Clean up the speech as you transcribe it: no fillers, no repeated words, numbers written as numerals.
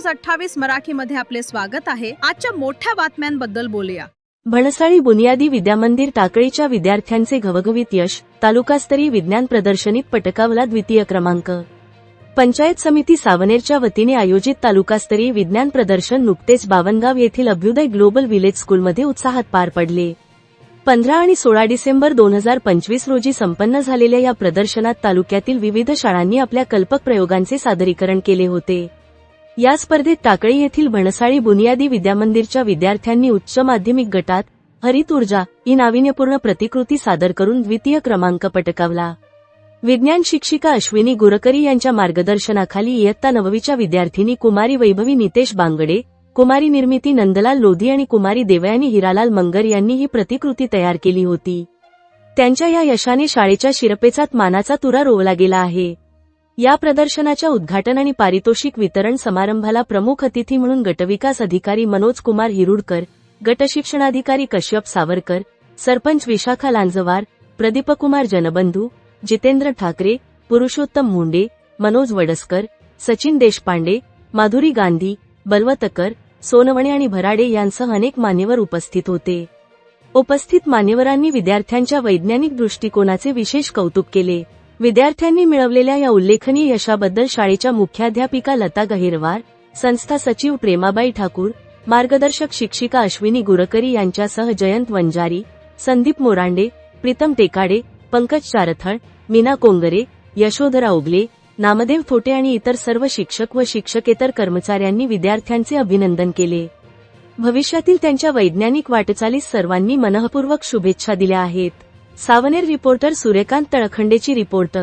News 28 मराठीमध्ये आपले स्वागत आहे। आजच्या मोठ्या बातम्यांबद्दल बोलूया। भणसाळी बुनियादी विद्यामंदिर टाकळीच्या विद्यार्थ्यांचे घवघवीत यश, तालुकास्तरीय विज्ञान प्रदर्शनीत पटकावला द्वितीय क्रमांक। पंचायत समिती सावनेरच्या वतीने आयोजित तालुकास्तरीय विज्ञान प्रदर्शन नुकतेच बावनगाव येथील अभ्युदय ग्लोबल विलेज स्कूलमध्ये उत्साहात पार पडले। 15 आणि 16 डिसेंबर 2025 रोजी संपन्न झालेल्या या प्रदर्शनात तालुक्यातील विविध शाळांनी आपल्या कल्पक प्रयोगांचे सादरीकरण केले होते। या स्पर्धेत टाकळी येथील भणसाळी बुनियादी विद्यामंदिरच्या विद्यार्थ्यांनी उच्च माध्यमिक गटात हरित ऊर्जा ही नाविन्यपूर्ण प्रतिकृती सादर करून द्वितीय क्रमांक पटकावला। विज्ञान शिक्षिका अश्विनी गुरकरी यांच्या मार्गदर्शनाखाली इयत्ता 9वीच्या विद्यार्थिनी कुमारी वैभवी नितेश बांगडे, कुमारी निर्मिती नंदलाल लोधी आणि कुमारी देवयानी हिरालाल मंगर यांनी ही प्रतिकृती तयार केली होती। त्यांच्या या यशाने शाळेच्या शिरपेचात मानाचा तुरा रोवला गेला आहे। या प्रदर्शनाच्या उद्घाटन आणि पारितोषिक वितरण समारंभाला प्रमुख अतिथी म्हणून गटविकास अधिकारी मनोज कुमार हिरुडकर, गटशिक्षणाधिकारी कश्यप सावरकर, सरपंच विशाखा लांजवार, प्रदीपकुमार जनबंधू, जितेंद्र ठाकरे, पुरुषोत्तम मुंडे, मनोज वडसकर, सचिन देशपांडे, माधुरी गांधी, बलवतकर, सोनवणे आणि भराडे यांसह अनेक मान्यवर उपस्थित होते। उपस्थित मान्यवरांनी विद्यार्थ्यांच्या वैज्ञानिक दृष्टिकोनाचे विशेष कौतुक केले। विद्यार्थ्यांनी मिळवलेल्या या उल्लेखनीय यशाबद्दल शाळेच्या मुख्याध्यापिका लता गहिरवार, संस्था सचिव प्रेमाबाई ठाकूर, मार्गदर्शक शिक्षिका अश्विनी गुरकरी यांच्यासह जयंत वंजारी, संदीप मोरांडे, प्रीतम टेकाडे, पंकज चारथळ, मीना कोंगरे, यशोधरा ओगले, नामदेव थोटे आणि इतर सर्व शिक्षक व शिक्षकेतर कर्मचाऱ्यांनी विद्यार्थ्यांचे अभिनंदन केले। भविष्यातील त्यांच्या वैज्ञानिक वाटचालीस सर्वांनी मनःपूर्वक शुभेच्छा दिल्या आहेत। सावनेर रिपोर्टर सूर्यकांत तळखंडेची रिपोर्ट।